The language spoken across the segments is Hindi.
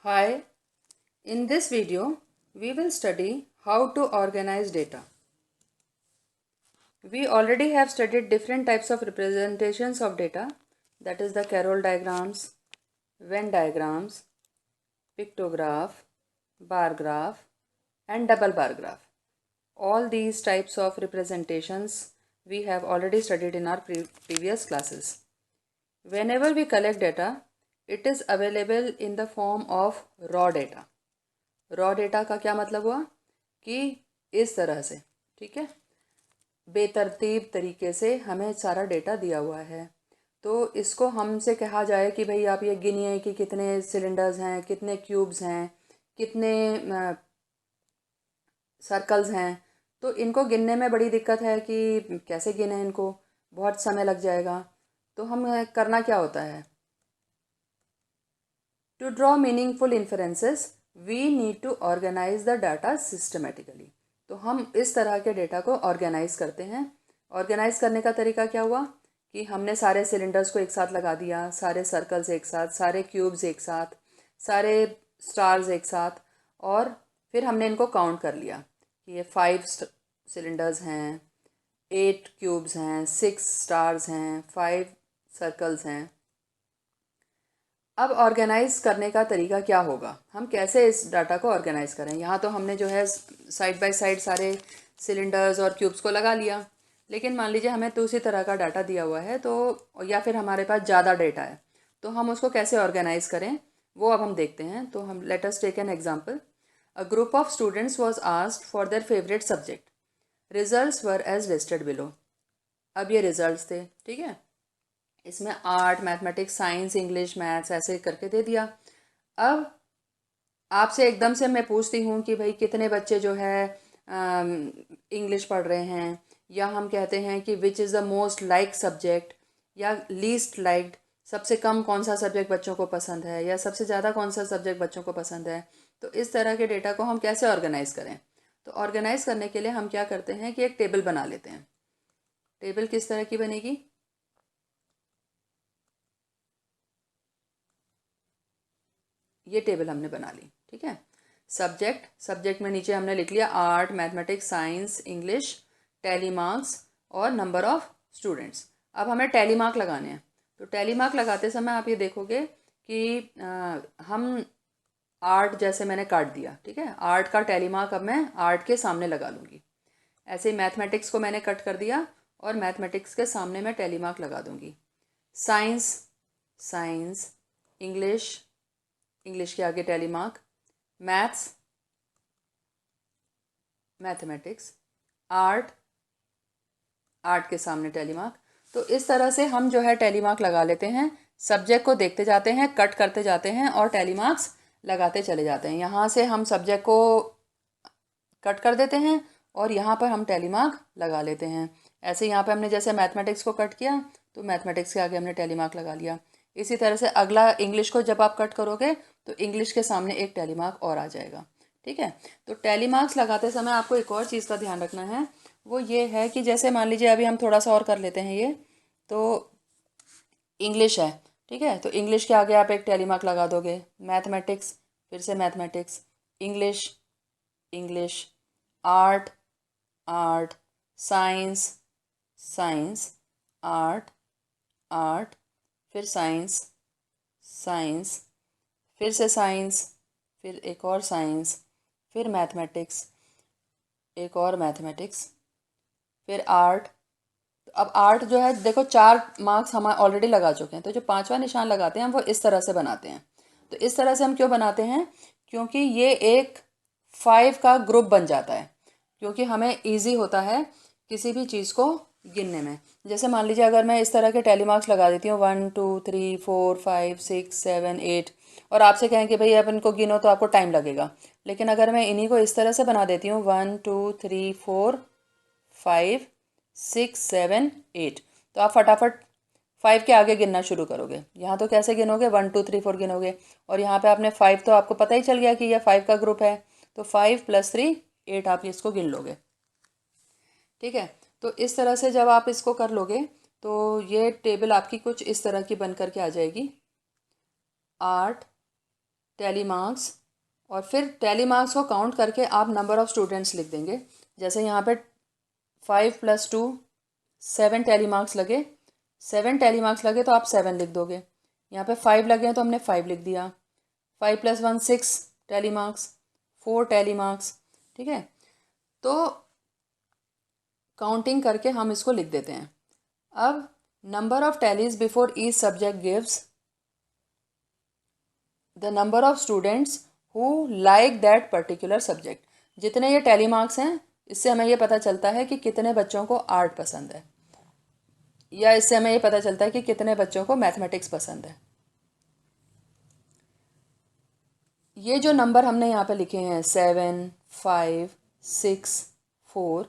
Hi, in this video, we will study how to organize data. We already have studied different types of representations of data, that is the Carroll diagrams, Venn diagrams, pictograph, bar graph, and double bar graph. All these types of representations we have already studied in our previous classes. Whenever we collect data, it is available in the form of raw data. Raw data का क्या मतलब हुआ कि इस तरह से, ठीक है, बेतरतीब तरीके से हमें सारा डेटा दिया हुआ है। तो इसको हमसे कहा जाए कि भाई आप ये गिनिए कि कितने सिलेंडर्स हैं, कितने क्यूब्स हैं, कितने सर्कल्स हैं, तो इनको गिनने में बड़ी दिक्कत है कि कैसे गिने इनको, बहुत समय लग जाएगा। तो हम करना क्या होता है, to draw meaningful inferences we need to organise the data systematically. तो हम इस तरह के डेटा को ऑर्गेनाइज करते हैं। ऑर्गेनाइज करने का तरीका क्या हुआ कि हमने सारे सिलेंडर्स को एक साथ लगा दिया, सारे सर्कल्स एक साथ, सारे क्यूब्स एक साथ, सारे स्टार्स एक साथ, और फिर हमने इनको काउंट कर लिया कि ये 5 सिलेंडर्स हैं, 8 क्यूब्स हैं, 6 स्टार्स हैं, 5 सर्कल्स हैं। अब ऑर्गेनाइज करने का तरीका क्या होगा, हम कैसे इस डाटा को ऑर्गेनाइज करें। यहाँ तो हमने जो है साइड बाय साइड सारे सिलेंडर्स और क्यूब्स को लगा लिया, लेकिन मान लीजिए हमें दूसरी तरह का डाटा दिया हुआ है, तो या फिर हमारे पास ज़्यादा डेटा है, तो हम उसको कैसे ऑर्गेनाइज करें वो अब हम देखते हैं। तो हम let us take an example. A group of students was asked for their favourite subject, results were as listed below. अब ये रिजल्ट्स थे, ठीक है, इसमें art, mathematics, science, English, maths ऐसे करके दे दिया। अब आपसे एकदम से मैं पूछती हूँ कि भाई कितने बच्चे जो है इंग्लिश पढ़ रहे हैं, या हम कहते हैं कि which is the most like subject या लीस्ट लाइक्ड, सबसे कम कौन सा सब्जेक्ट बच्चों को पसंद है या सबसे ज़्यादा कौन सा सब्जेक्ट बच्चों को पसंद है। तो इस तरह के डेटा को हम कैसे ऑर्गेनाइज करें, तो ऑर्गेनाइज करने के लिए हम क्या करते हैं कि एक टेबल बना लेते हैं। टेबल किस तरह की बनेगी, ये टेबल हमने बना ली, ठीक है। सब्जेक्ट में नीचे हमने लिख लिया art, mathematics, science, English, tally marks और नंबर ऑफ स्टूडेंट्स। अब हमें टैली मार्क लगाने हैं, तो टैली मार्क लगाते समय आप ये देखोगे कि हम आर्ट जैसे मैंने काट दिया, ठीक है, आर्ट का टैली मार्क अब मैं आर्ट के सामने लगा लूँगी। ऐसे ही मैथमेटिक्स को मैंने कट कर दिया और मैथमेटिक्स के सामने मैं टैली मार्क लगा दूँगी। साइंस, साइंस, इंग्लिश, इंग्लिश के आगे tally mark, maths, mathematics, art, art के सामने टैली मार्क। तो इस तरह से हम जो है टैली मार्क लगा लेते हैं, सब्जेक्ट को देखते जाते हैं, कट करते जाते हैं और टैली मार्क्स लगाते चले जाते हैं। यहाँ से हम सब्जेक्ट को कट कर देते हैं और यहाँ पर हम टैली मार्क लगा लेते हैं। ऐसे यहाँ पे हमने जैसे मैथमेटिक्स को कट किया तो मैथमेटिक्स के आगे हमने टैली मार्क लगा लिया। इसी तरह से अगला इंग्लिश को जब आप कट करोगे तो इंग्लिश के सामने एक टैली मार्क और आ जाएगा, ठीक है। तो टैली मार्क्स लगाते समय आपको एक और चीज़ का ध्यान रखना है, वो ये है कि जैसे मान लीजिए अभी हम थोड़ा सा और कर लेते हैं ये, तो इंग्लिश है, ठीक है, तो इंग्लिश के आगे आप एक टैली मार्क लगा दोगे। मैथमेटिक्स, फिर से mathematics, English, English, art, art, science, science, art, art, फिर साइंस, साइंस, फिर से साइंस, फिर एक और साइंस, फिर मैथमेटिक्स, एक और मैथमेटिक्स, फिर आर्ट। तो अब आर्ट जो है देखो 4 मार्क्स हम ऑलरेडी लगा चुके हैं, तो जो 5वां निशान लगाते हैं हम वो इस तरह से बनाते हैं। तो इस तरह से हम क्यों बनाते हैं, क्योंकि ये एक 5 का ग्रुप बन जाता है, क्योंकि हमें ईजी होता है किसी भी चीज़ को गिनने में। जैसे मान लीजिए अगर मैं इस तरह के टैली मार्क्स लगा देती हूँ 1 2 3 4 5 6 7 8, और आपसे कहें कि भाई आप इनको गिनो तो आपको टाइम लगेगा, लेकिन अगर मैं इन्हीं को इस तरह से बना देती हूँ 1 2 3 4 5 6 7 8, तो आप फटाफट 5 के आगे गिनना शुरू करोगे। यहाँ तो कैसे गिनोगे, 1 2 3 4 गिनोगे, और यहाँ पे आपने 5 तो आपको पता ही चल गया कि यह 5 का ग्रुप है, तो 5 + 3 8 आप इसको गिन लोगे, ठीक है। तो इस तरह से जब आप इसको कर लोगे तो ये टेबल आपकी कुछ इस तरह की बन करके आ जाएगी। आर्ट, टैली मार्क्स, और फिर टैली मार्क्स को काउंट करके आप नंबर ऑफ़ स्टूडेंट्स लिख देंगे। जैसे यहाँ पे 5 + 2 7 टैली मार्क्स लगे, 7 टैली मार्क्स लगे तो आप 7 लिख दोगे। यहाँ पे 5 लगे हैं तो हमने 5 लिख दिया। 5 + 1 6 टैली मार्क्स, 4 टैली मार्क्स, ठीक है। तो काउंटिंग करके हम इसको लिख देते हैं। अब number of tallies before each subject gives the number of students who like that particular subject. जितने ये टैली मार्क्स हैं, इससे हमें ये पता चलता है कि कितने बच्चों को आर्ट पसंद है, या इससे हमें ये पता चलता है कि कितने बच्चों को मैथमेटिक्स पसंद है। ये जो नंबर हमने यहाँ पे लिखे हैं 7 5 6 4,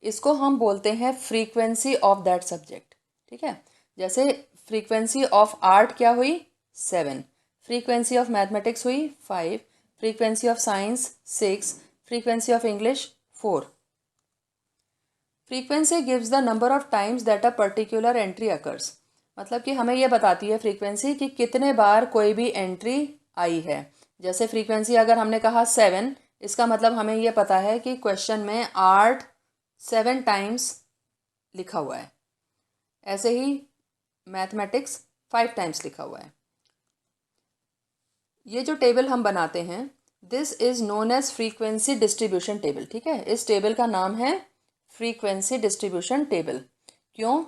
इसको हम बोलते हैं फ्रीक्वेंसी ऑफ दैट सब्जेक्ट, ठीक है। जैसे फ्रीक्वेंसी ऑफ आर्ट क्या हुई 7, फ्रीक्वेंसी ऑफ मैथमेटिक्स हुई 5, frequency of science 6, frequency of English 4। Frequency gives the number of times that a particular entry occurs. मतलब कि हमें यह बताती है फ्रीक्वेंसी कि कितने बार कोई भी एंट्री आई है। जैसे फ्रीक्वेंसी अगर हमने कहा 7, इसका मतलब हमें यह पता है कि क्वेश्चन में आर्ट 7 टाइम्स लिखा हुआ है। ऐसे ही मैथमेटिक्स 5 टाइम्स लिखा हुआ है। ये जो टेबल हम बनाते हैं, this is known as frequency distribution table, ठीक है। इस टेबल का नाम है फ्रीक्वेंसी डिस्ट्रीब्यूशन टेबल। क्यों?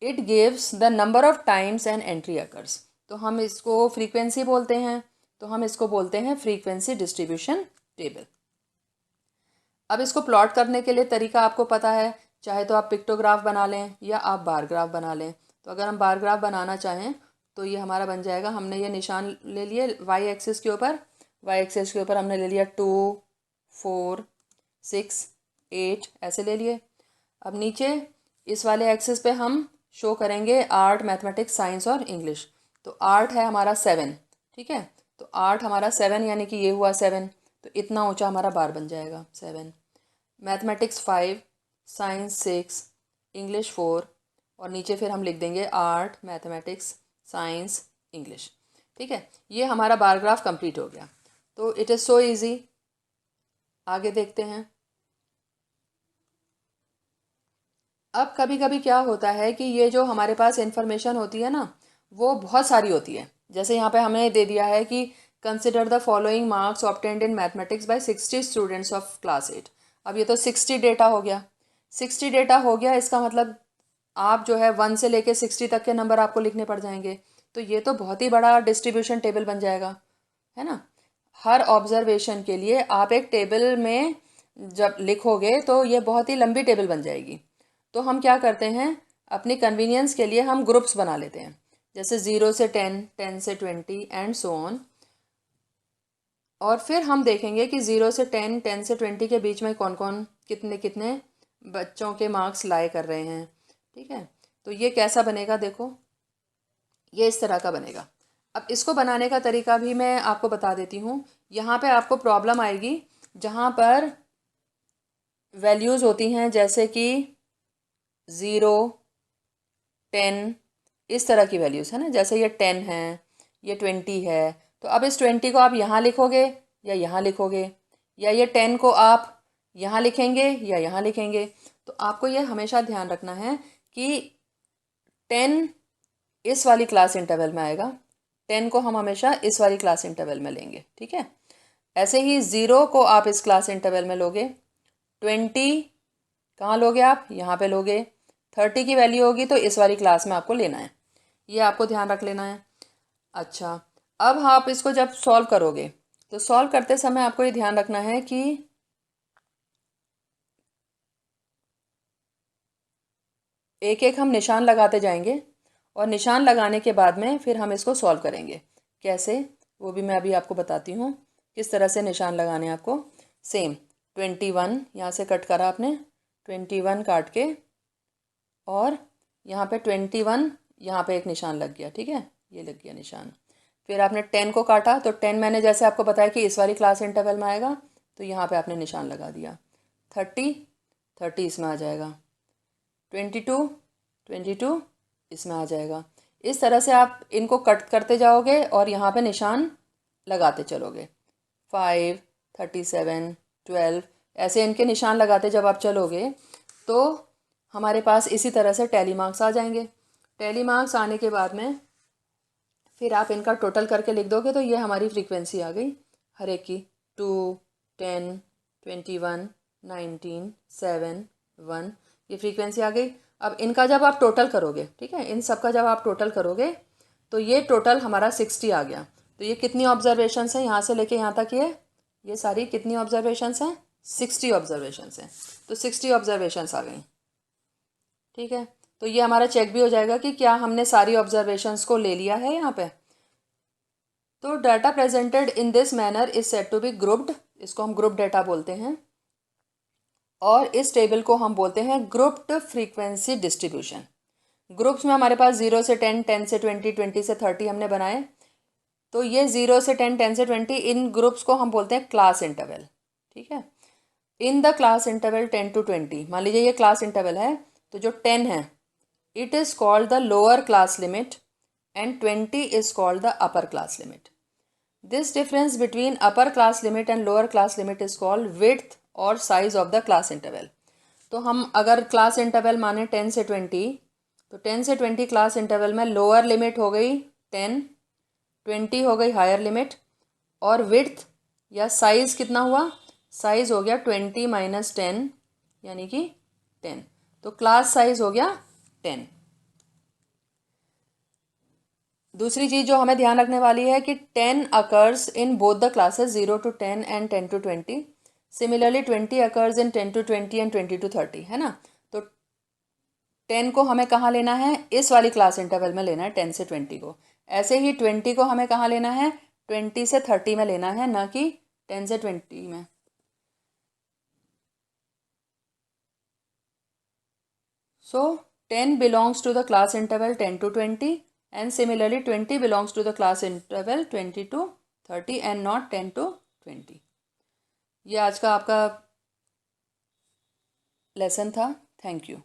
It gives the number of times and entry occurs. तो हम इसको फ्रीक्वेंसी बोलते हैं, तो हम इसको बोलते हैं फ्रीक्वेंसी डिस्ट्रीब्यूशन टेबल। अब इसको प्लॉट करने के लिए तरीका आपको पता है, चाहे तो आप पिक्टोग्राफ बना लें या आप बार ग्राफ बना लें। तो अगर हम बार ग्राफ बनाना चाहें तो ये हमारा बन जाएगा, हमने ये निशान ले लिए वाई एक्सिस के ऊपर, वाई एक्सिस के ऊपर हमने ले लिया 2 4 6 8 ऐसे ले लिए। अब नीचे इस वाले एक्सिस पे हम शो करेंगे आर्ट, मैथमेटिक्स, साइंस और इंग्लिश। तो आर्ट है हमारा 7, ठीक है। तो आर्ट हमारा 7 यानी कि ये हुआ 7, तो इतना ऊंचा हमारा बार बन जाएगा 7। मैथमेटिक्स 5, साइंस 6, इंग्लिश 4, और नीचे फिर हम लिख देंगे आर्ट, मैथमेटिक्स, साइंस, इंग्लिश, ठीक है। ये हमारा बार ग्राफ कंप्लीट हो गया। तो इट इज़ सो इजी। आगे देखते हैं। अब कभी कभी क्या होता है कि ये जो हमारे पास इंफॉर्मेशन होती है ना, वो बहुत सारी होती है। जैसे यहाँ पे हमें दे दिया है कि consider the following marks obtained in mathematics bye 60 students of class 8। अब ये तो 60 डेटा हो गया। 60 डेटा हो गया, इसका मतलब आप जो है 1 से लेके 60 तक के नंबर आपको लिखने पड़ जाएंगे। तो ये तो बहुत ही बड़ा डिस्ट्रीब्यूशन टेबल बन जाएगा, है ना। हर ऑब्जर्वेशन के लिए आप एक टेबल में जब लिखोगे तो ये बहुत ही लंबी टेबल बन जाएगी। तो हम क्या करते हैं, अपनी कन्वीनियंस के लिए हम ग्रुप्स बना लेते हैं। जैसे 0 से 10, 10 से 20 एंड सो ऑन। और फिर हम देखेंगे कि 0 से 10, 10 से 20 के बीच में कौन कौन कितने कितने बच्चों के मार्क्स लाए कर रहे हैं, ठीक है। तो ये कैसा बनेगा, देखो ये इस तरह का बनेगा। अब इसको बनाने का तरीका भी मैं आपको बता देती हूँ। यहाँ पे आपको प्रॉब्लम आएगी जहाँ पर वैल्यूज़ होती हैं, जैसे कि 0 10 इस तरह की वैल्यूज़ है ना। जैसे ये 10 है, ये 20 है। तो अब इस 20 को आप यहाँ लिखोगे या यहाँ लिखोगे, या ये 10 को आप यहाँ लिखेंगे या यहाँ लिखेंगे। तो आपको ये हमेशा ध्यान रखना है कि 10 इस वाली क्लास इंटरवल में आएगा, 10 को हम हमेशा इस वाली क्लास इंटरवल में लेंगे, ठीक है। ऐसे ही 0 को आप इस क्लास इंटरवल में लोगे, 20 कहाँ लोगे आप, यहाँ पे लोगे। 30 की वैल्यू होगी तो इस वाली क्लास में आपको लेना है, ये आपको ध्यान रख लेना है। अच्छा, अब आप इसको जब सॉल्व करोगे तो सॉल्व करते समय आपको ये ध्यान रखना है कि एक एक हम निशान लगाते जाएंगे, और निशान लगाने के बाद में फिर हम इसको सॉल्व करेंगे। कैसे, वो भी मैं अभी आपको बताती हूँ किस तरह से निशान लगाने हैं आपको। सेम 21 यहाँ से कट करा आपने, 21 काट के, और यहाँ पे 21 यहाँ पे एक निशान लग गया, ठीक है, ये लग गया निशान। फिर आपने 10 को काटा, तो 10 मैंने जैसे आपको बताया कि इस वाली क्लास इंटरवल में आएगा, तो यहाँ पे आपने निशान लगा दिया। 30 इसमें आ जाएगा, 22 इसमें आ जाएगा। इस तरह से आप इनको कट करते जाओगे और यहाँ पे निशान लगाते चलोगे। 5, 37, 12 ऐसे इनके निशान लगाते जब आप चलोगे तो हमारे पास इसी तरह से टैली मार्क्स आ जाएंगे। टैली मार्क्स आने के बाद में फिर आप इनका टोटल करके लिख दोगे तो ये हमारी फ्रीक्वेंसी आ गई हर एक की। 2, 10, 21, 19, 7, 1 ये फ्रीक्वेंसी आ गई। अब इनका जब आप टोटल करोगे, ठीक है, इन सब का जब आप टोटल करोगे तो ये टोटल हमारा 60 आ गया। तो ये कितनी ऑब्जर्वेशंस हैं यहाँ से लेके यहाँ तक, ये सारी कितनी ऑब्जर्वेशंस हैं? 60 ऑब्जर्वेशंस हैं। तो 60 ऑब्जर्वेशंस आ गई, ठीक है। तो ये हमारा चेक भी हो जाएगा कि क्या हमने सारी ऑब्जर्वेशंस को ले लिया है यहाँ पे। तो data presented in this manner is said to be grouped, इसको हम ग्रुप डाटा बोलते हैं। और इस टेबल को हम बोलते हैं ग्रुप्ड फ्रीक्वेंसी डिस्ट्रीब्यूशन। ग्रुप्स में हमारे पास 0 से 10, 10 से 20, 20 से 30 हमने बनाए। तो ये 0 से 10, 10 से 20 इन ग्रुप्स को हम बोलते हैं क्लास इंटरवल, ठीक है। In the class interval 10 to 20, मान लीजिए ये क्लास इंटरवल है, तो जो 10 है it is called the lower class limit and 20 is called the upper class limit. This difference between upper class limit and lower class limit is called width और size of the class interval. तो हम अगर क्लास इंटरवल माने 10 से 20, तो 10 से 20 क्लास इंटरवल में लोअर लिमिट हो गई 10, 20 हो गई हायर लिमिट, और विड्थ या साइज कितना हुआ? साइज हो गया 20 - 10 यानी कि 10। तो क्लास साइज हो गया 10। दूसरी चीज़ जो हमें ध्यान रखने वाली है कि 10 occurs in both the classes 0 to 10 and 10 to 20। Similarly 20 occurs in 10 to 20 and 20 to 30, है ना। तो 10 को हमें कहाँ लेना है? इस वाली क्लास इंटरवल में लेना है 10 से 20 को। ऐसे ही 20 को हमें कहाँ लेना है? 20 से 30 में लेना है, ना कि 10 से 20 में। So 10 belongs to the class interval 10 to 20 and similarly 20 belongs to the class interval 20 to 30 and not 10 to 20। ये आज का आपका लेसन था। Thank you.